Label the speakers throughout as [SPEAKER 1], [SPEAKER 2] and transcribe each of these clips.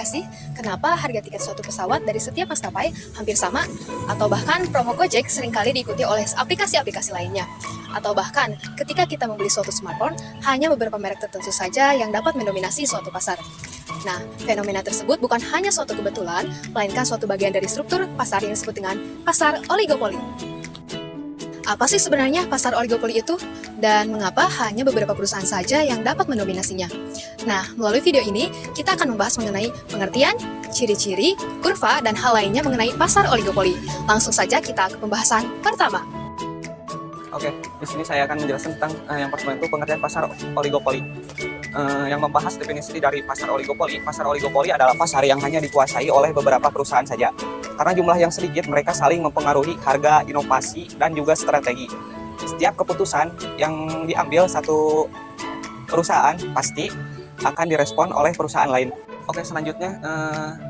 [SPEAKER 1] nggak sih, kenapa harga tiket suatu pesawat dari setiap maskapai hampir sama? Atau bahkan promo Gojek seringkali diikuti oleh aplikasi-aplikasi lainnya. Atau bahkan ketika kita membeli suatu smartphone, hanya beberapa merek tertentu saja yang dapat mendominasi suatu pasar. Nah, fenomena tersebut bukan hanya suatu kebetulan, melainkan suatu bagian dari struktur pasar yang disebut dengan pasar oligopoli. Apa sih sebenarnya pasar oligopoli itu? Dan mengapa hanya beberapa perusahaan saja yang dapat mendominasinya? Nah, melalui video ini, kita akan membahas mengenai pengertian, ciri-ciri, kurva, dan hal lainnya mengenai pasar oligopoli. Langsung saja kita ke pembahasan pertama.
[SPEAKER 2] Oke, di sini saya akan menjelaskan tentang yang pertama itu pengertian pasar oligopoli. Yang membahas definisi dari pasar oligopoli. Pasar oligopoli adalah pasar yang hanya dikuasai oleh beberapa perusahaan saja. Karena jumlah yang sedikit, mereka saling mempengaruhi harga, inovasi, dan juga strategi. Setiap keputusan yang diambil satu perusahaan pasti akan direspon oleh perusahaan lain. Oke, selanjutnya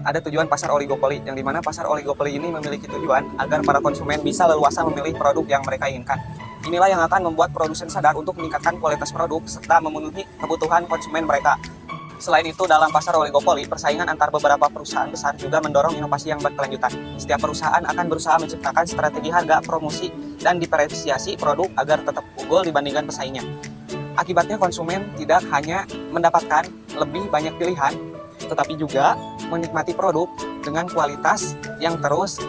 [SPEAKER 2] ada tujuan pasar oligopoli, yang dimana pasar oligopoli ini memiliki tujuan agar para konsumen bisa leluasa memilih produk yang mereka inginkan. Inilah yang akan membuat produsen sadar untuk meningkatkan kualitas produk serta memenuhi kebutuhan konsumen mereka. Selain itu, dalam pasar oligopoli, persaingan antar beberapa perusahaan besar juga mendorong inovasi yang berkelanjutan. Setiap perusahaan akan berusaha menciptakan strategi harga, promosi, dan diferensiasi produk agar tetap unggul dibandingkan pesaingnya. Akibatnya konsumen tidak hanya mendapatkan lebih banyak pilihan, tetapi juga menikmati produk dengan kualitas yang terus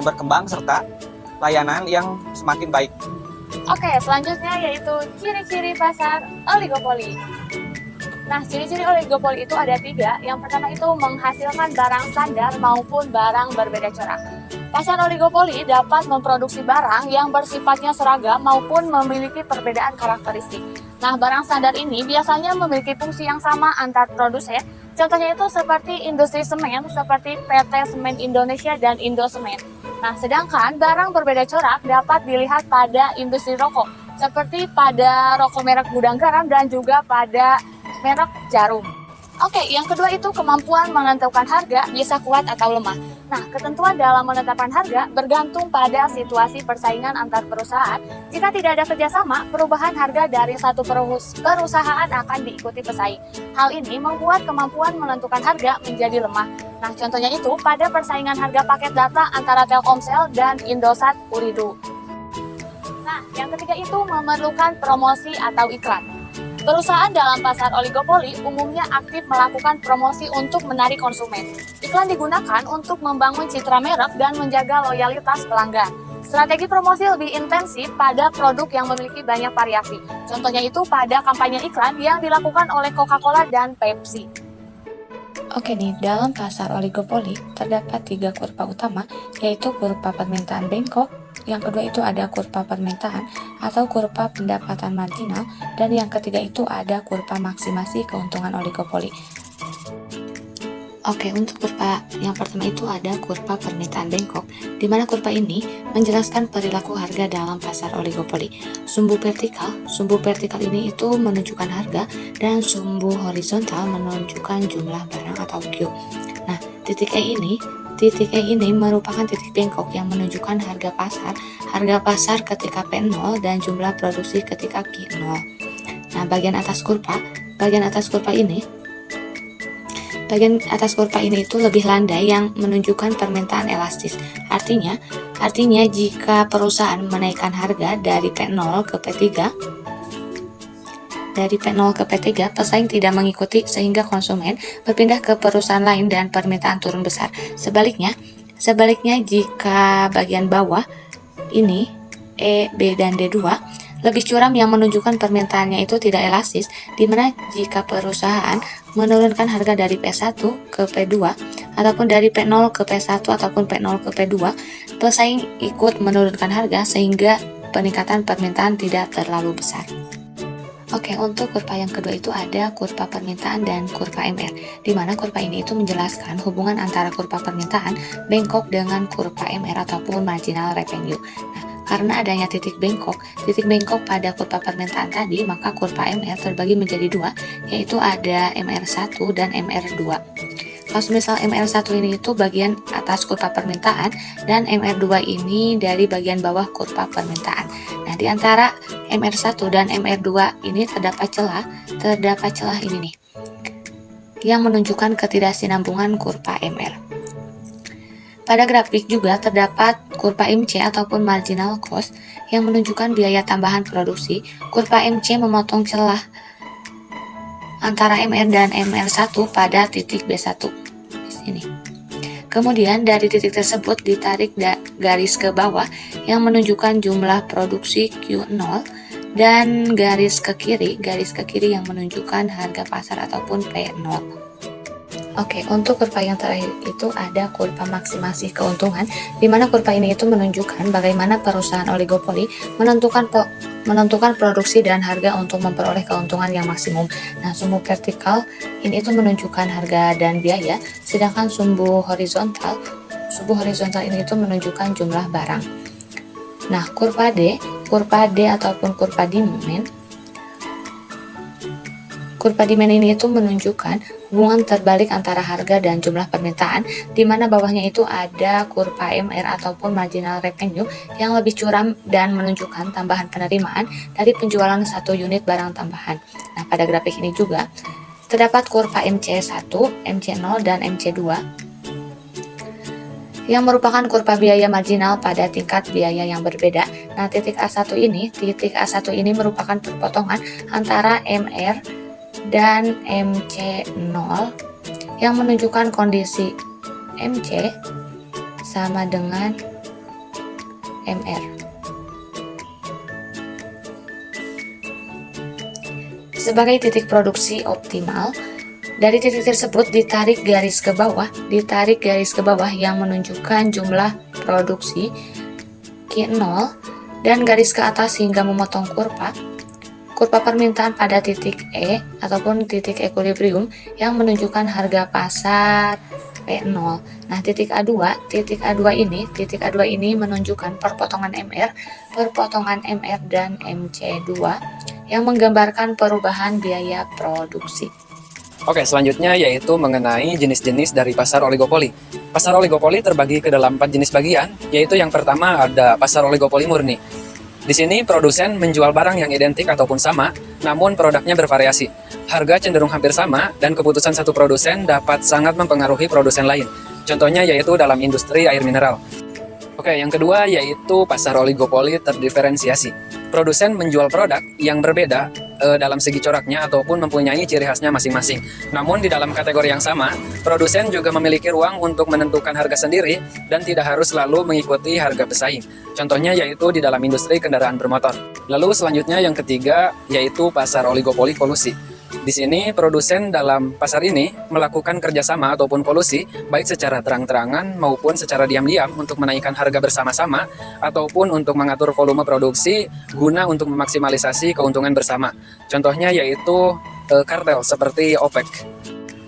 [SPEAKER 2] berkembang serta layanan yang semakin baik.
[SPEAKER 3] Oke, selanjutnya yaitu ciri-ciri pasar oligopoli. Nah, ciri-ciri oligopoli itu ada 3. Yang pertama itu menghasilkan barang standar maupun barang berbeda corak. Pasar oligopoli dapat memproduksi barang yang bersifatnya seragam maupun memiliki perbedaan karakteristik. Nah, barang standar ini biasanya memiliki fungsi yang sama antar produsen. Contohnya itu seperti industri semen, seperti PT Semen Indonesia dan Indosemen. Nah, sedangkan barang berbeda corak dapat dilihat pada industri rokok, seperti pada rokok merek Gudang Garam dan juga pada merek Jarum. Oke, yang kedua itu kemampuan menentukan harga bisa kuat atau lemah. Nah, ketentuan dalam menetapkan harga bergantung pada situasi persaingan antar perusahaan. Jika tidak ada kerjasama, perubahan harga dari satu perusahaan akan diikuti pesaing. Hal ini membuat kemampuan menentukan harga menjadi lemah. Nah, contohnya itu pada persaingan harga paket data antara Telkomsel dan Indosat Ooredoo. Nah, yang ketiga itu memerlukan promosi atau iklan. Perusahaan dalam pasar oligopoli umumnya aktif melakukan promosi untuk menarik konsumen. Iklan digunakan untuk membangun citra merek dan menjaga loyalitas pelanggan. Strategi promosi lebih intensif pada produk yang memiliki banyak variasi. Contohnya itu pada kampanye iklan yang dilakukan oleh Coca-Cola dan Pepsi.
[SPEAKER 4] Oke nih, dalam pasar oligopoli terdapat 3 kurva utama, yaitu kurva permintaan bengkok, yang kedua itu ada kurva permintaan atau kurva pendapatan marginal, dan yang ketiga itu ada kurva maksimasi keuntungan oligopoli. Oke, untuk kurva yang pertama itu ada kurva permintaan bengkok, di mana kurva ini menjelaskan perilaku harga dalam pasar oligopoli. Sumbu vertikal ini itu menunjukkan harga, dan sumbu horizontal menunjukkan jumlah barang atau Q. Nah, titik E ini merupakan titik bengkok yang menunjukkan harga pasar ketika P0 dan jumlah produksi ketika Q0. Nah, bagian atas kurva ini itu lebih landai yang menunjukkan permintaan elastis. Artinya jika perusahaan menaikkan harga dari P0 ke P3, pesaing tidak mengikuti sehingga konsumen berpindah ke perusahaan lain dan permintaan turun besar. Sebaliknya jika bagian bawah ini E, B, dan D2 lebih curam yang menunjukkan permintaannya itu tidak elastis, di mana jika perusahaan menurunkan harga dari P1 ke P2 ataupun dari P0 ke P1 ataupun P0 ke P2, pesaing ikut menurunkan harga sehingga peningkatan permintaan tidak terlalu besar. Oke, untuk kurva yang kedua itu ada kurva permintaan dan kurva MR, di mana kurva ini itu menjelaskan hubungan antara kurva permintaan bengkok dengan kurva MR ataupun marginal revenue. Nah, karena adanya titik bengkok pada kurva permintaan tadi, maka kurva MR terbagi menjadi 2, yaitu ada MR1 dan MR2. Kalau misal MR1 ini itu bagian atas kurva permintaan, dan MR2 ini dari bagian bawah kurva permintaan. Nah, di antara MR1 dan MR2 ini terdapat celah ini nih. yang menunjukkan ketidaksinambungan kurva MR. Pada grafik juga terdapat kurva MC ataupun marginal cost yang menunjukkan biaya tambahan produksi. Kurva MC memotong celah antara MR dan MR1 pada titik B1 di sini. Kemudian dari titik tersebut ditarik garis ke bawah yang menunjukkan jumlah produksi Q0 dan garis ke kiri yang menunjukkan harga pasar ataupun P0. Oke, untuk kurva yang terakhir itu ada kurva maksimasi keuntungan, di mana kurva ini itu menunjukkan bagaimana perusahaan oligopoli menentukan produksi dan harga untuk memperoleh keuntungan yang maksimum. Nah, sumbu vertikal ini itu menunjukkan harga dan biaya, sedangkan sumbu horizontal ini itu menunjukkan jumlah barang. Nah, kurva D ataupun kurva demand ini itu menunjukkan hubungan terbalik antara harga dan jumlah permintaan, di mana bawahnya itu ada kurva MR ataupun marginal revenue yang lebih curam dan menunjukkan tambahan penerimaan dari penjualan satu unit barang tambahan. Nah, pada grafik ini juga terdapat kurva MC1, MC0, dan MC2 yang merupakan kurva biaya marginal pada tingkat biaya yang berbeda. Nah, titik A1 ini merupakan perpotongan antara MR dan MC0 yang menunjukkan kondisi MC sama dengan MR. Sebagai titik produksi optimal, dari titik tersebut ditarik garis ke bawah yang menunjukkan jumlah produksi Q0 dan garis ke atas hingga memotong kurva permintaan pada titik E ataupun titik equilibrium yang menunjukkan harga pasar P0. Nah, titik A2 ini menunjukkan perpotongan MR dan MC2 yang menggambarkan perubahan biaya produksi.
[SPEAKER 5] Oke, selanjutnya yaitu mengenai jenis-jenis dari pasar oligopoli. Pasar oligopoli terbagi ke dalam 4 jenis bagian, yaitu yang pertama ada pasar oligopoli murni. Di sini produsen menjual barang yang identik ataupun sama, namun produknya bervariasi. Harga cenderung hampir sama dan keputusan satu produsen dapat sangat mempengaruhi produsen lain. Contohnya yaitu dalam industri air mineral. Oke, yang kedua yaitu pasar oligopoli terdiferensiasi. Produsen menjual produk yang berbeda dalam segi coraknya ataupun mempunyai ciri khasnya masing-masing. Namun di dalam kategori yang sama, produsen juga memiliki ruang untuk menentukan harga sendiri dan tidak harus selalu mengikuti harga pesaing. Contohnya yaitu di dalam industri kendaraan bermotor. Lalu selanjutnya yang ketiga yaitu pasar oligopoli kolusi. Di sini produsen dalam pasar ini melakukan kerjasama ataupun kolusi baik secara terang-terangan maupun secara diam-diam untuk menaikkan harga bersama-sama ataupun untuk mengatur volume produksi guna untuk memaksimalisasi keuntungan bersama. Contohnya yaitu kartel seperti OPEC.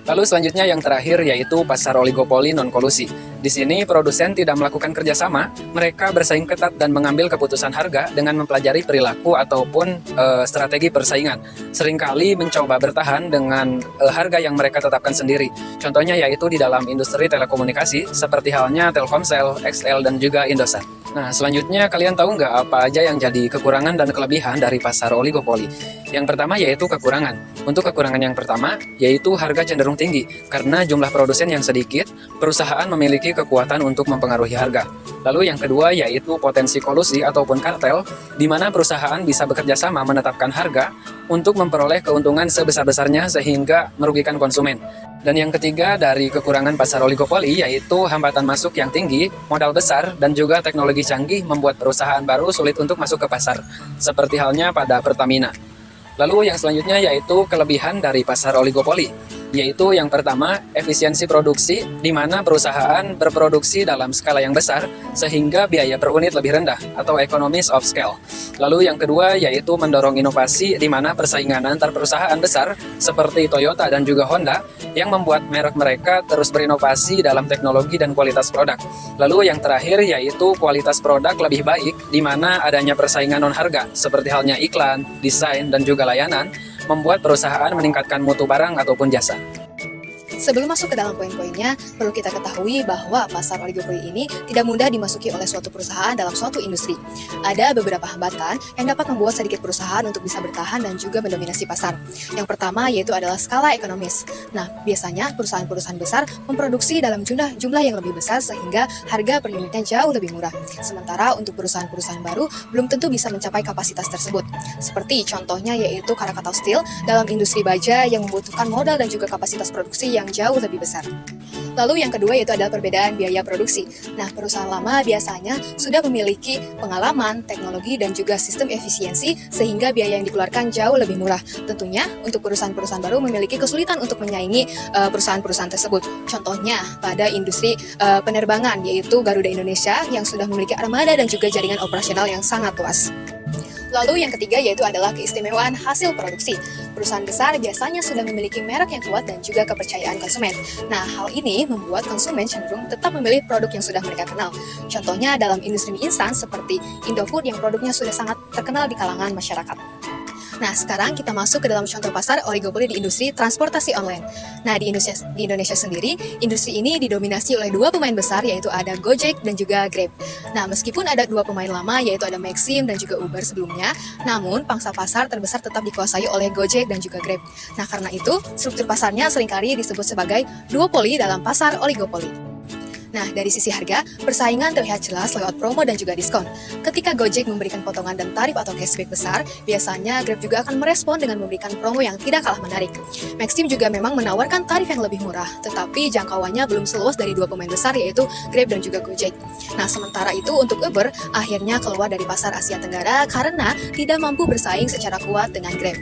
[SPEAKER 5] Lalu selanjutnya yang terakhir yaitu pasar oligopoli non-kolusi. Di sini produsen tidak melakukan kerjasama, mereka bersaing ketat dan mengambil keputusan harga dengan mempelajari perilaku ataupun strategi persaingan. Seringkali mencoba bertahan dengan harga yang mereka tetapkan sendiri. Contohnya yaitu di dalam industri telekomunikasi seperti halnya Telkomsel, XL, dan juga Indosat. Nah, selanjutnya kalian tahu nggak apa aja yang jadi kekurangan dan kelebihan dari pasar oligopoli? Yang pertama yaitu kekurangan. Untuk kekurangan yang pertama yaitu harga cenderung tinggi karena jumlah produsen yang sedikit, perusahaan memiliki kekuatan untuk mempengaruhi harga. Lalu yang kedua yaitu potensi kolusi ataupun kartel, di mana perusahaan bisa bekerja sama menetapkan harga untuk memperoleh keuntungan sebesar-besarnya sehingga merugikan konsumen. Dan yang ketiga dari kekurangan pasar oligopoli yaitu hambatan masuk yang tinggi, modal besar, dan juga teknologi canggih membuat perusahaan baru sulit untuk masuk ke pasar, seperti halnya pada Pertamina. Lalu yang selanjutnya yaitu kelebihan dari pasar oligopoli, yaitu yang pertama efisiensi produksi, di mana perusahaan berproduksi dalam skala yang besar sehingga biaya per unit lebih rendah atau economies of scale. Lalu yang kedua yaitu mendorong inovasi, di mana persaingan antar perusahaan besar seperti Toyota dan juga Honda yang membuat merek mereka terus berinovasi dalam teknologi dan kualitas produk. Lalu yang terakhir yaitu kualitas produk lebih baik, di mana adanya persaingan non harga seperti halnya iklan, desain, dan juga layanan membuat perusahaan meningkatkan mutu barang ataupun jasa.
[SPEAKER 1] Sebelum masuk ke dalam poin-poinnya, perlu kita ketahui bahwa pasar oligopoli ini tidak mudah dimasuki oleh suatu perusahaan dalam suatu industri. Ada beberapa hambatan yang dapat membuat sedikit perusahaan untuk bisa bertahan dan juga mendominasi pasar. Yang pertama yaitu adalah skala ekonomis. Nah, biasanya perusahaan-perusahaan besar memproduksi dalam jumlah yang lebih besar sehingga harga per unitnya jauh lebih murah. Sementara untuk perusahaan-perusahaan baru belum tentu bisa mencapai kapasitas tersebut. Seperti contohnya yaitu Krakatau Steel dalam industri baja yang membutuhkan modal dan juga kapasitas produksi yang jauh lebih besar. Lalu yang kedua yaitu adalah perbedaan biaya produksi. Nah, perusahaan lama biasanya sudah memiliki pengalaman, teknologi, dan juga sistem efisiensi sehingga biaya yang dikeluarkan jauh lebih murah. Tentunya untuk perusahaan-perusahaan baru memiliki kesulitan untuk menyaingi perusahaan-perusahaan tersebut. Contohnya pada industri penerbangan yaitu Garuda Indonesia yang sudah memiliki armada dan juga jaringan operasional yang sangat luas. Lalu yang ketiga yaitu adalah keistimewaan hasil produksi. Perusahaan besar biasanya sudah memiliki merek yang kuat dan juga kepercayaan konsumen. Nah, hal ini membuat konsumen cenderung tetap memilih produk yang sudah mereka kenal. Contohnya dalam industri mie instan seperti Indofood yang produknya sudah sangat terkenal di kalangan masyarakat. Nah, sekarang kita masuk ke dalam contoh pasar oligopoli di industri transportasi online. Nah, di Indonesia sendiri, industri ini didominasi oleh dua pemain besar yaitu ada Gojek dan juga Grab. Nah, meskipun ada dua pemain lama yaitu ada Maxim dan juga Uber sebelumnya, namun pangsa pasar terbesar tetap dikuasai oleh Gojek dan juga Grab. Nah, karena itu, struktur pasarnya seringkali disebut sebagai duopoli dalam pasar oligopoli. Nah, dari sisi harga, persaingan terlihat jelas lewat promo dan juga diskon. Ketika Gojek memberikan potongan dan tarif atau cashback besar, biasanya Grab juga akan merespon dengan memberikan promo yang tidak kalah menarik. Maxim juga memang menawarkan tarif yang lebih murah, tetapi jangkauannya belum seluas dari dua pemain besar yaitu Grab dan juga Gojek. Nah, sementara itu untuk Uber akhirnya keluar dari pasar Asia Tenggara karena tidak mampu bersaing secara kuat dengan Grab.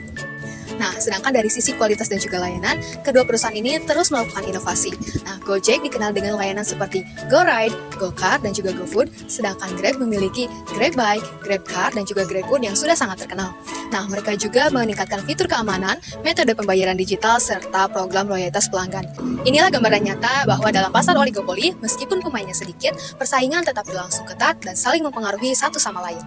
[SPEAKER 1] Nah, sedangkan dari sisi kualitas dan juga layanan, kedua perusahaan ini terus melakukan inovasi. Nah, Gojek dikenal dengan layanan seperti GoRide, GoCar, dan juga GoFood, sedangkan Grab memiliki GrabBike, GrabCar, dan juga GrabFood yang sudah sangat terkenal. Nah, mereka juga meningkatkan fitur keamanan, metode pembayaran digital, serta program loyalitas pelanggan. Inilah gambaran nyata bahwa dalam pasar oligopoli, meskipun pemainnya sedikit, persaingan tetap berlangsung ketat dan saling mempengaruhi satu sama lain.